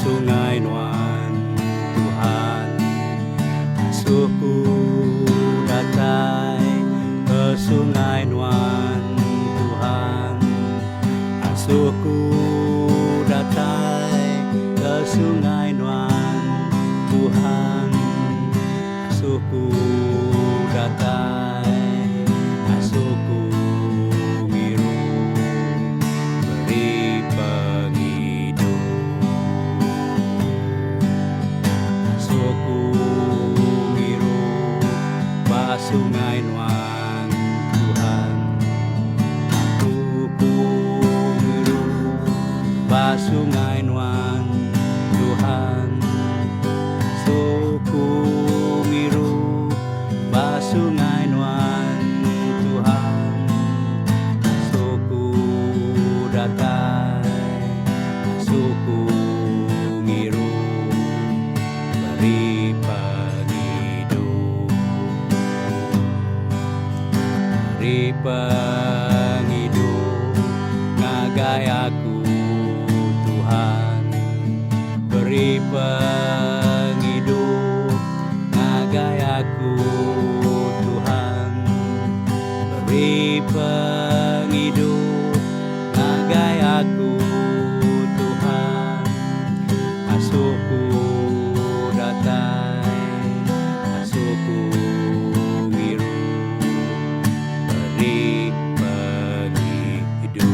sungai Nuan Tuhan. Asuhku datai ke sungai Nuan Tuhan. Asuhku datai ke sungai Nuan Tuhan. Asuhku datai, asuhku ngiru beri penghidup. Asuhku ngiru bah sungai Nuan Tuhan. Asuhku ngiru bah sungai Nuan Tuhan. Asuhku ngiru bah sungai Nuan Tuhan. Asuhku datai, asuhku ngiru beri penghidup. Beri penghidup ngagai aku Tuhan. Beri penghidup ngagai aku Tuhan. Beri penghidup ngagai aku Tuhan. Asuhku datai, asuhku ngiru beri penghidup.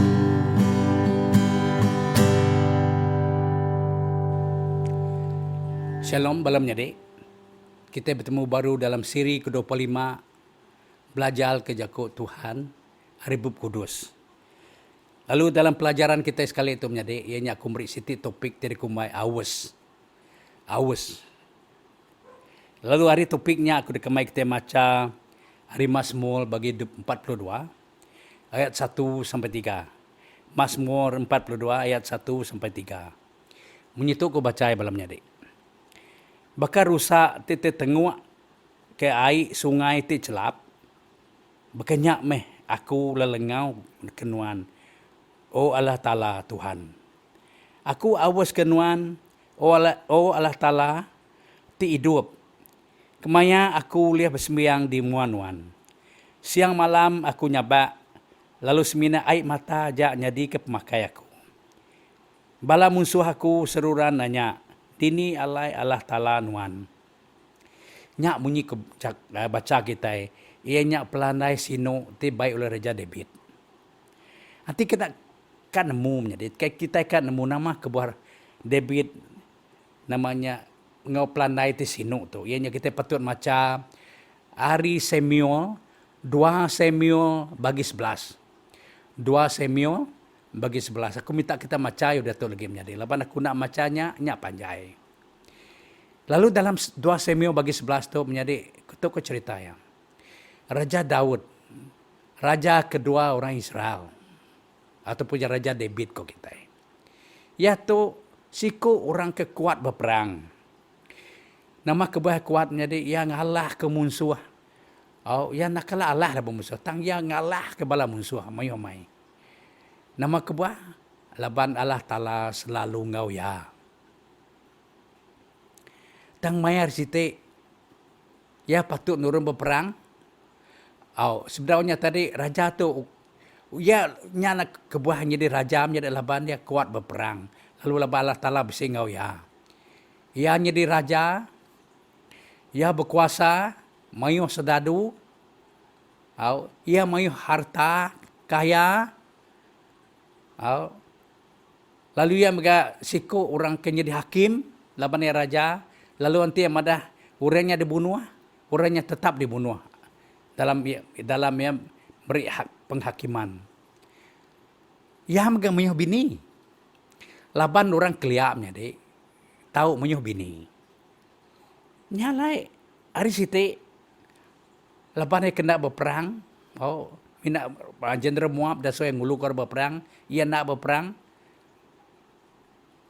Shalom malam nyade. Kita bertemu baru dalam siri ke-25 belajar kejakut Tuhan Haribub Kudus. Lalu dalam pelajaran kita sekali itu menyade, ianya aku beri siti topik dari kumai awas. Awas. Lalu hari topiknya aku dikamai kita baca hari Mazmur bagi 42 ayat 1 sampai 3. Mazmur 42 ayat 1 sampai 3. Menyitu aku baca malam nyade. Bakar rusak tete tenguk ke air sungai ti celap. Bekenyak meh aku lelengau kenuan. Oh Allah Ta'ala Tuhan. Aku awas kenuan. Oh Allah Ta'ala ti hidup. Kemaya aku lihat bersembiang di muan-muan. Siang malam aku nyabak. Lalu semina air mata jak nyadi ke pemakai aku. Bala musuh aku seruran nanya. Dini alai Allah Ta'ala nuan. Nyak bunyi baca kita. Ia nyak pelandai sino ti baik oleh Raja David. Nanti kita kan nemu menjadi. Kita kan nemu nama kebuah David. Namanya ngau pelandai ti sino tu. Ia nyak kita patut baca hari Samuel 2 Samuel bagi 11. 2 Samuel bagi 11. Aku minta kita baca udah tu lagi menjadi. Lepas aku nak bacanya nyak panjai. Lalu dalam 2 Samuel bagi 11 tu menjadi tu ke cerita ya. Raja Daud, raja kedua orang Israel ataupun Raja David ko kita. Ya tu siku orang kekuat berperang. Nama kebuah kuat menjadi yang ngalah ke musuh. Oh, yang nak kalah Allah dah musuh. Tang yang ngalah ke bala musuh mai-mai. Nama kebuah laban Allah Ta'ala selalu ngau ya. Tang mayar siti ya patut nurun berperang. Oh, sebenarnya tadi raja tu ya nyana kebuah jadi raja menjadi laban dia kuat berperang. Lalu laban Allah Ta'ala bisa ngau ya. Ya jadi raja, ya berkuasa, mayu sedadu. Oh, ia mayu harta kaya. Oh. Lalu ia mega siku orang kenyadi hakim laban ya raja. Lalu nanti yang madah orangnya dibunuh, orangnya tetap dibunuh dalam yang beri hak penghakiman. Ya mega menyuh bini. Laban orang keliapnya dek. Tahu menyuh bini. Nyalai hari siti laban dia kena berperang. Oh, mina jenderal Moab dah yang ngulukar berperang, ia nak berperang.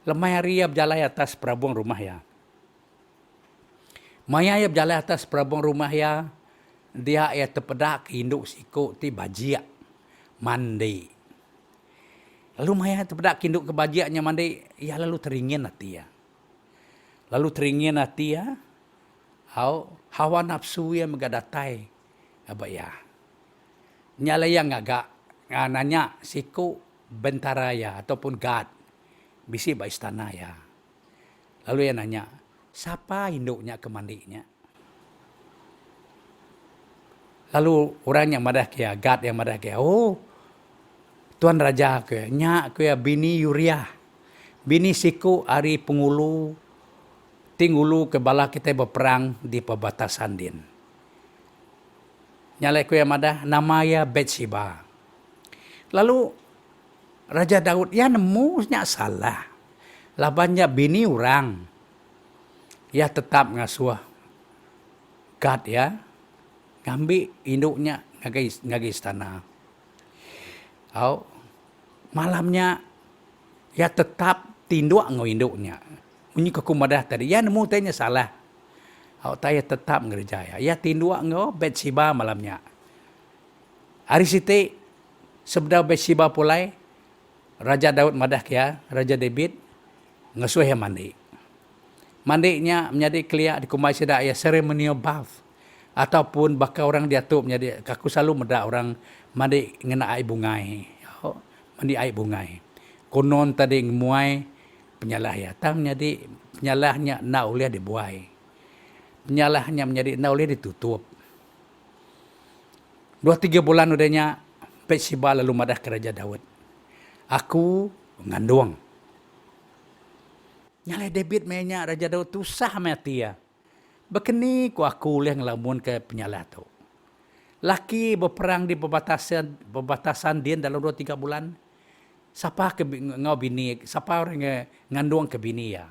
Lemah hari ia berjalan atas perabung rumah ya. Maya ia berjalan atas perabung rumah ya. Dia ia terpedak induk siku ti bajia mandi. Lalu Maya terpedak induk ke bajiaknya mandi, ia lalu teringin hati ya. Lalu teringin hati ya, hawa nafsu yang megadatai, apa ya? Nyala yang agak nanya siku bentara ya ataupun God, bisi ba istana ya. Lalu yang nanya, siapa induknya ke mandinya? Lalu orang yang madah kia, God yang madah kia, Tuan Raja ke, nyak ke bini Uriah, bini siku ari pengulu, tinggulu ke bala kita berperang di perbatasan din. Nyalai ku yang madah, namanya Bathsheba. Lalu Raja Daud, ya nemunya salah. Labannya bini orang, ya tetap ngasuh God ya, ngambil induknya ngagai istana. Malamnya ya tetap tinduk induknya. Bunyi kekumadah tadi, ya nemu tanya salah. Taya tetap ngerjaya. Ya tinduk Bathsheba malamnya. Hari siti sebelum Bathsheba pulai, Raja Daud madah ya, Raja David ngasuh yang mandi. Mandinya menjadi kelia di kumai sedak ya ceremonial bath. Ataupun bakal orang diatur menjadi, aku selalu meda orang mandi ngena air bungai. Mandi air bungai. Konon tadi ngemuai penyalah ya. Tang menjadi penyalahnya nak oleh dibuai. Penyalahnya menjadi nak oleh ditutup. 2-3 bulan udahnya Bathsheba lalu madah ke Raja Daud. Aku ngandung. Nyalai David mainnya Raja Daud tu sah mati ya. Bekeni ku aku boleh ngelamun ke penyalah tu. Laki berperang di perbatasan dia dalam 2-3 bulan. Siapa ke ngau bini, siapa orang ngandung ke bini ya.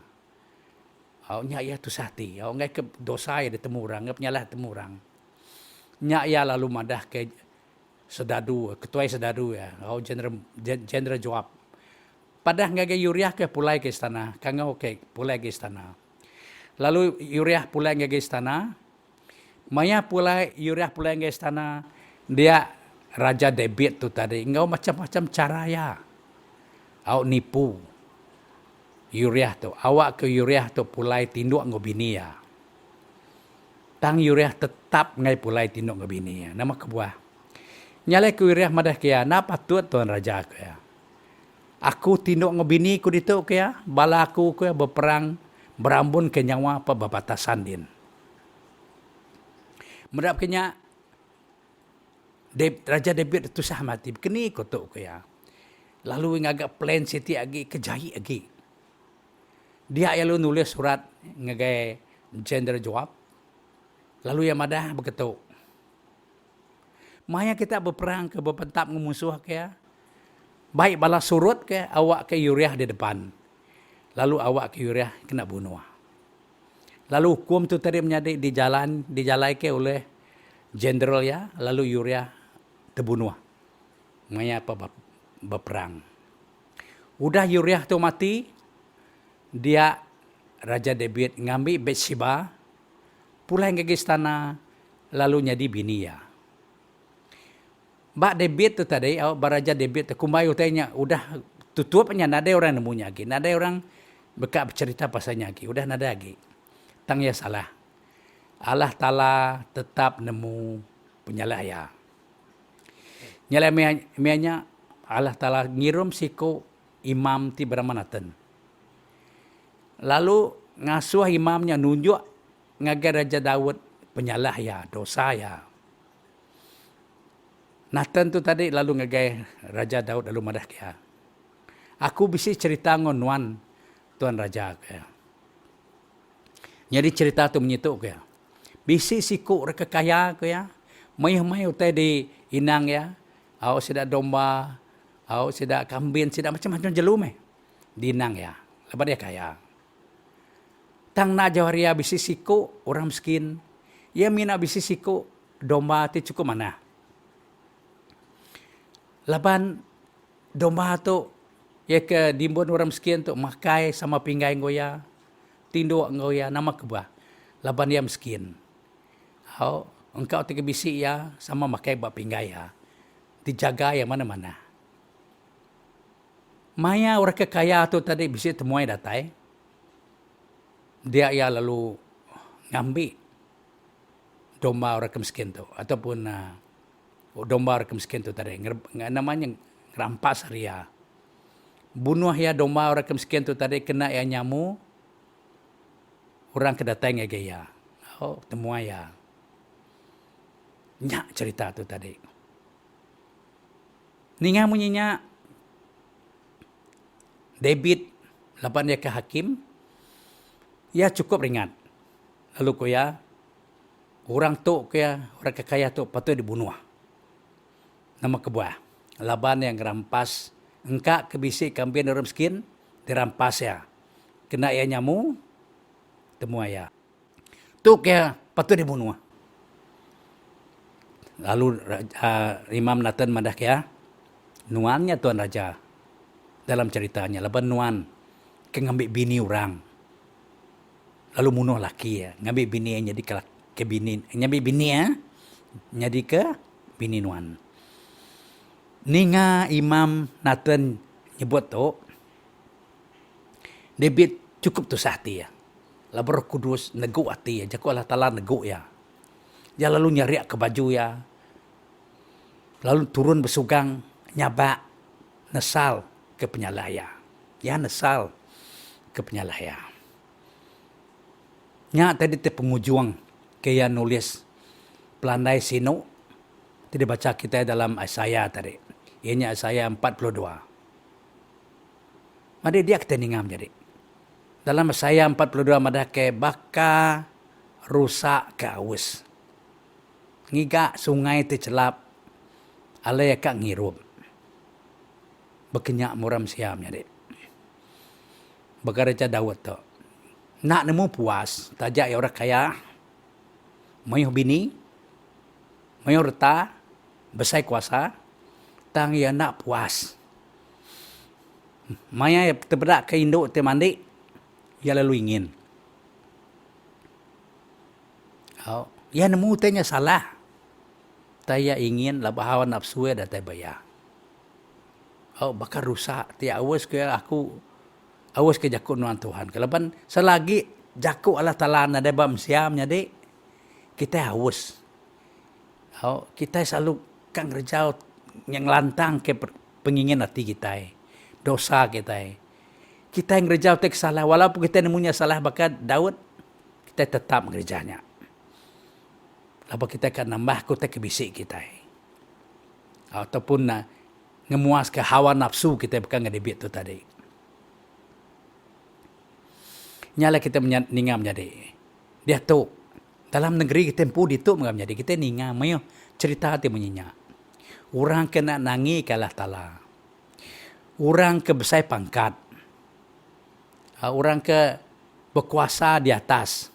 Nya ya tu sati, ngai ke dosa ya ditemu orang, penyalah temu orang. Nya ya lalu madah ke sedadu, ketua sedadu ya, Jenderal Joab. Padah ngai Uriah ke pulai ke istana, kangau ke pulai ke istana. Lalu Uriah pulai ke istana. Maya pulai Uriah pulai ke istana. Dia Raja David tu tadi, ngau macam-macam cara ya. Nipu Uriah tu. Awak ke Uriah tu pulai tinduk ngau bini ya. Tang Uriah tetap ngai pulai tinduk ngau bini ya. Nama kebuah. Nyalai ke Uriah madah kaya, na patut Tuan Raja kaya. Aku tinduk ngau bini ku dituk kaya, bala aku kaya berperang berambun ke nyawa perbatasan din. Merap kenya Raja David tu sah mati. Kini kotok kaya. Lalu ngagak plan siti agi kejahi agi. Dia lalu nulis surat ngagai Jenderal Joab. Lalu yang madah begitu. Maya kita berperang ke berpentap ngemusuh kaya. Baik bala surut ke awak ke Uriah di depan. Lalu awak ke Uriah kena bunuh. Lalu hukum tu tadi menjadi dijalai ke oleh jenderal ya. Lalu Uriah terbunuh. Maya apa berperang. Udah Uriah tu mati. Dia Raja David ngambil Bathsheba. Pulang ke istana. Lalu jadi bini ya. Mbak David tu tadi, Raja David tu kumai utainya udah tutupnya nada orang nemunya lagi. Nada orang bercerita pasalnya lagi. Udah nada lagi. Tang ya salah. Allah Ta'ala tetap nemu penyalah ya. Nyala mianya Allah Ta'ala ngirum siku imam ti Bramanatan. Lalu ngasuh imamnya nunjuk ngagai Raja Daud penyalah ya, dosa ya. Nathan tu tadi lalu ngagai Raja Daud lalu madah kaya. Aku bisa cerita ngonuan Tuan Raja kaya. Jadi cerita tu menyituk kaya. Bisi siku reka kaya kaya. May utai di inang ya. Au sida domba, au sida kambing, sida macam-macam jelum di inang ya. Lepas dia kaya. Tang na jawaria bisi siku orang miskin. Ya mina bisi siku domba ti cukup mana. Laban domba tu ya ke dimbun orang miskin tu makai sama pinggai ngoya. Tinduk ngoya nama kebah. Laban dia miskin. Engkau tiga bisi ya sama makai bak pinggai ya. Dijaga yang mana-mana. Maya orang kekaya tu tadi bisi temuai datai. dia ia lalu ngambil domba orang miskin tu ataupun domba orang miskin tu tadi namanya ngerampas dia. Bunuh ya domba orang miskin tu tadi kena ya nyamu orang kedatang ya gaya. Oh, temua ya. Nyak cerita tu tadi. Ninga munyinya David lapan dia ke hakim, ya cukup ringan. Lalu ko ya orang tu kaya orang kekaya tu patut dibunuh. Nama kebuah. Laban yang rampas engkak kebisik kambing orang miskin dirampas ya. Kena ya nyamu temua ya. Tu kaya patut dibunuh. Lalu Imam Nathan madah kaya nuannya Tuan Raja dalam ceritanya. Laban nuan ke ngambil bini orang. Lalu bunuh laki ya. Ngambil bini yang jadi ke bini. Ngambil bini ya. Jadi ke bini nuan. Ninga Imam Nathan nyebut tu. David cukup tu sahati ya. Lalu Roh Kudus neguk hati ya. Jaku Allah Ta'ala neguk ya. Dia lalu nyariak ke baju ya. Lalu turun bersugang. Nyabak. Nesal ke penyalah ya. Ya nesal ke penyalah ya. Nya tadi te pengujuang kaya nulis pelandai sino. Tadi baca kita dalam Isaiah tadi. Ianya Isaiah 42. Mari dia kita ningam jadi. Dalam Isaiah 42 madah ke baka rusak ke awus. Ngiga sungai te celap. Alaya kak ngirup. Bekenyak muram siam jadi. Bagaraja Dawud tu. Nak nemu puas, tajak ya orang kaya, mayuh bini, mayuh reta, besai kuasa, tang ya nak puas. Maya ya terbedak ke induk te mandi, ya lalu ingin. Oh, ya nemu tanya salah. Taya ingin lah bahawa nafsu ya dah bayar. Oh, bakar rusak. Tiap awas ke aku. Awas ke jakut nuan Tuhan. Kalaban selagi jakut Allah Ta'ala nada bam siamnya dek. Kita awas. Oh, kita selalu kang rejau yang lantang ke pengingin hati kita. Dosa kita. Kita yang rejau tek salah. Walaupun kita nemunya salah bakat Daud. Kita tetap ngerjanya. Lalu kita akan nambah kota kebisik kita. Ataupun ngemuas ke hawa nafsu kita bukan ngedebit tu tadi. Nyala kita ningam jadi. Dia tu dalam negeri kita pun ditu mengam jadi kita ningam mayo cerita hati menyinya. Orang kena nangi ke Allah Ta'ala. Orang ke besar pangkat. Orang ke berkuasa di atas.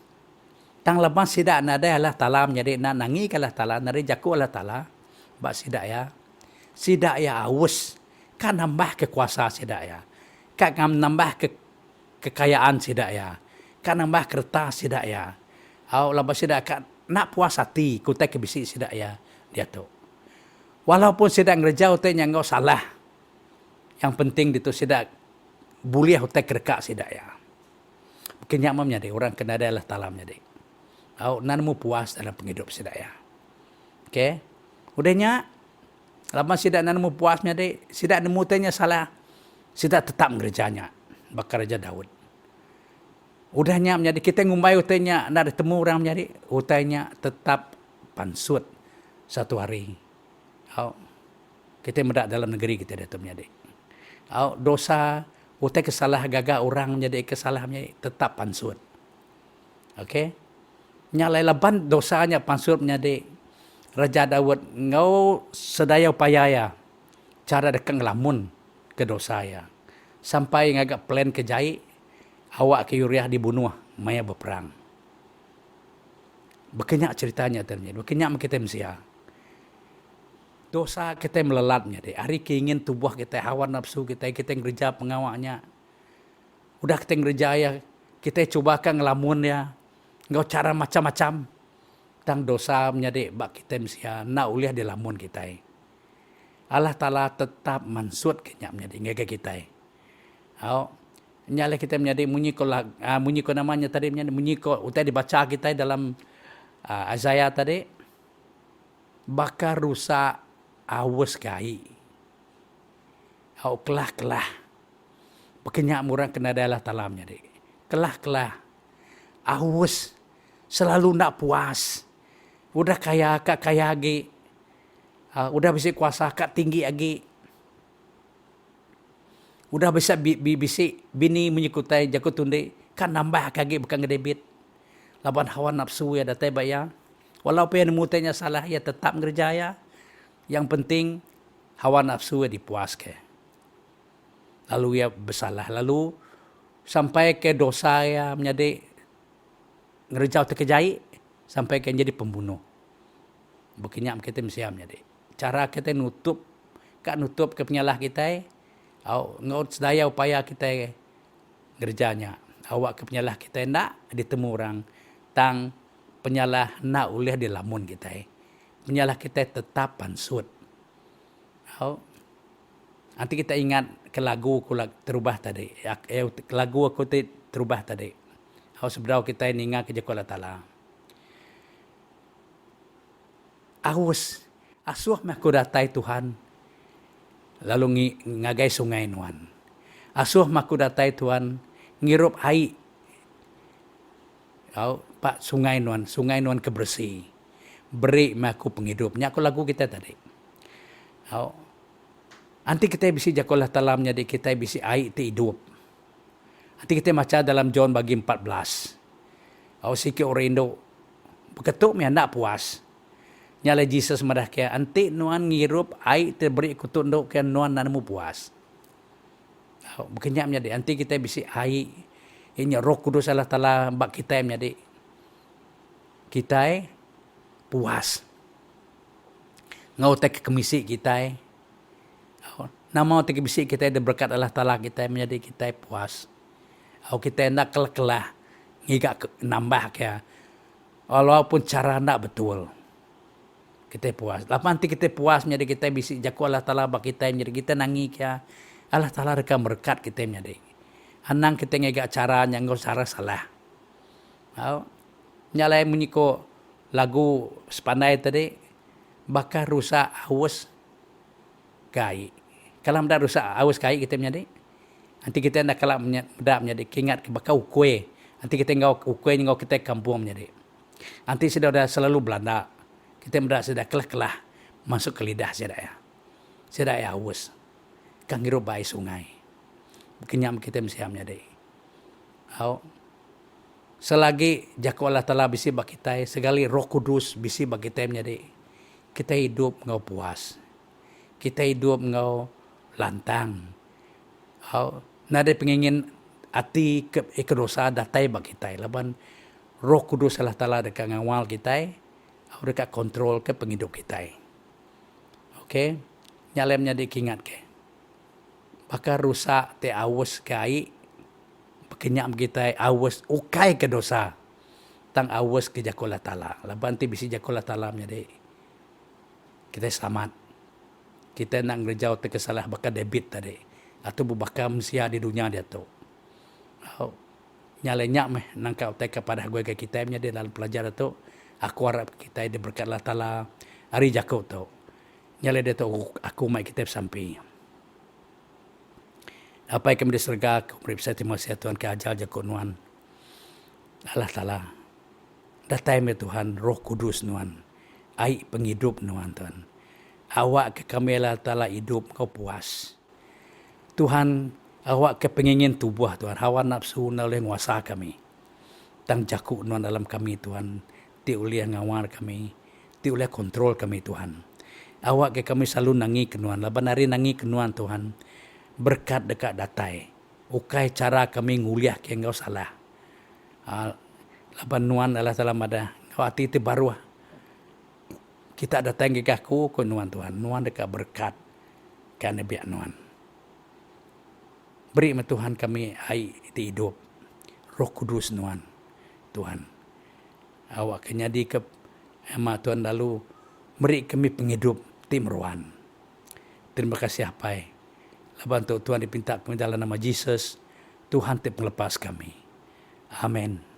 Tang lepas sidak nada Allah Ta'ala menjadi nak nangi ke Allah Ta'ala. Nari jaku Allah Ta'ala. Bak sidak ya. Sidak ya awus. Kan nambah kekuasa sidak ya. Kan nambah kekayaan sidak ya. Kan nambah kertas sidak ya. Lepas sidak kan nak puas hati. Kutai kebisi sidak ya. Dia tu. Walaupun sidak ngerjau tu yang kau salah. Yang penting itu sidak. Boleh hutai kerekak sidak ya. Mungkin nyak menjadi orang kena ada Allah Ta'ala menjadi. Nanamu puas dalam penghidup sidak ya. Okay. Udahnya. Lepas sidak nanamu puas menjadi. Sidak nemu tanya salah. Sidak tetap ngerjanya. Bakar Raja Daud. Udahnya menjadi kita ngumbai utainya nak bertemu orang menjadi utainya tetap pansut satu hari. Kita mendak dalam negeri kita datang menjadi. Dosa utai kesalah gagah orang menjadi kesalah menjadi tetap pansut. Okey. Nyalai leban dosanya pansut menjadi Raja Daud ngau sedaya upaya ya cara dekat ngelamun ke dosa ya. Sampai ngagak plan kejai, awak ke Uriah dibunuh, maya berperang. Berkenyak ceritanya ternyata, berkenyak kita mesti. Dosa kita melelatnya deh. Hari keingin tubuh kita, hawa nafsu kita ngerja pengawaknya. Udah kita ngerja ya, kita cobakan ngelamun ya. Ngau cara macam-macam. Tang dosa menjadi bak kita mesti nak uliah di lamun kita. Allah Ta'ala tetap mansut kenyak menjadi ngagak kita. Nyala kita menjadi munyi ko namanya tadi menjadi munyi ko utai dibaca kita dalam Isaiah tadi bakar rusak awas kai. Au kelah pekenyak murang kena dalah talamnya dek. Kelah awas selalu nak puas. Udah kaya agi. Udah bisa kuasa kak tinggi agi. Udah bisa bisi bini menyekutai jakut tunde kan nambah kaki bukan ngedebit. Laban hawa nafsu ya datai bayang. Walaupun yang mutanya salah ya tetap ngerjaya. Yang penting hawa nafsu ya dipuas ke. Lalu ya bersalah. Lalu sampai ke dosa ya menjadi ngerjau terkejai sampai ke jadi pembunuh. Bukannya kita mesti menjadi. Cara kita nutup ke penyalah kita. Ngaut sedaya upaya kita gerjanya. Awak ke penyalah kita nak ditemu orang. Tang penyalah nak ulih di lamun kita. Penyalah kita tetap pansut. Nanti kita ingat ke lagu aku terubah tadi. Lagu aku terubah tadi. Seberapa kita ingat ke Jakuala Ta'ala. Asuh aku datai Tuhan. Lalu ngagai sungai nuan. Asuh maku datai Tuhan ngirup ai. Pak sungai nuan kebersih. Beri maku penghidupnya aku lagu kita tadi. Nanti kita bisa Jakuala Talamnya di kita bisa ai ti hidup. Nanti kita baca dalam John bagi 14. Sikit orang Indo beketuk mi hendak puas. Nyala Jesus madah kaya anti nuan ngirup ai terberi kutut ndok kaya nuan nanamu puas. Bukannya menjadi anti kita bisi ai ini Roh Kudus Allah Taala bak kita menjadi kita puas. Ngau tek kemisi kita. Nama tek kemisi kita ada berkat Allah Taala kita menjadi kita puas. Kita nak kelah ngigak nambah kaya walaupun cara nak betul. Kita puas. Lepas nanti kita puas menjadi kita bisi jaku Allah Ta'ala bak kita menjadi kita nangi kaya Allah Ta'ala rekam berkat kita menjadi. Anang kita ngegak cara yang cara salah. Nyalai menyiko lagu sepandai tadi bakar rusak awas kai. Kalau tidak rusak awas kai kita menjadi. Nanti kita nak kalau menjadi kingat bakar ukwe. Nanti kita ngau ukwe ngau kita kampung menjadi. Nanti sudah selalu Belanda. Kita mendak sudah kelah masuk ke lidah sedaya. Sedaya haus. Kang hirup bayi sungai. Kenyam kita mesti amnya deh. Selagi jaku Allah Ta'ala bisi bagi kita, segala Roh Kudus bisi bagi kita amnya deh. Kita hidup ngau puas. Kita hidup ngau lantang. Nada pengingin hati ke dosa datai bagi kita. Laban Roh Kudus Allah Ta'ala dekat ngawal kita. Dekat kontrol ke penghidup kita. Okey. Nyalemnya dikingat ke. Bakar rusak te awas kai. Pekenyak kita awas ukai ke dosa. Tang awas ke Jakuala Ta'ala. Laban ti bisi Jakuala Ta'ala menjadi. Kita selamat. Kita nak ngerjau te kesalah bakar debit tadi. Atau bakar manusia di dunia dia tu. Nyalenyak meh nangkau te kepada gue ke kita menjadi dalam pelajaran tu. Aku harap kita ada berkat Allah Ta'ala hari jakau tu. Nyala dia tu aku mai kita sampai. Apa yang kami diserga, kami berisa terima kasih Tuhan ke ajal jakau nuan. Allah Ta'ala. Datai me Tuhan, Roh Kudus nuan. Ai penghidup nuan Tuhan. Awak ke kami Allah Ta'ala hidup kau puas. Tuhan, awak ke pengingin tubuh Tuhan. Hawa nafsu oleh nguasa kami. Tang jakau nuan dalam kami Tuhan. Ti oleh ngawar kami, ti oleh kontrol kami Tuhan. Awak ke kami selalu nangi kenuan, laban hari nangi kenuan Tuhan. Berkat dekat datai. Ukai cara kami nguliah ke engkau salah. Laban nuan Allah Ta'ala mada. Kau hati itu baru. Kita datang ke kaku ke nuan Tuhan. Nuan dekat berkat. Kerana biak nuan. Beri Tuhan kami hai itu hidup. Roh Kudus nuan. Tuhan. Awak kenyadi ke emak Tuhan lalu beri kami penghidup tim ruan. Terima kasih apa. Laban Tuhan dipinta kami dalam nama Jesus. Tuhan tidak melepas kami. Amin.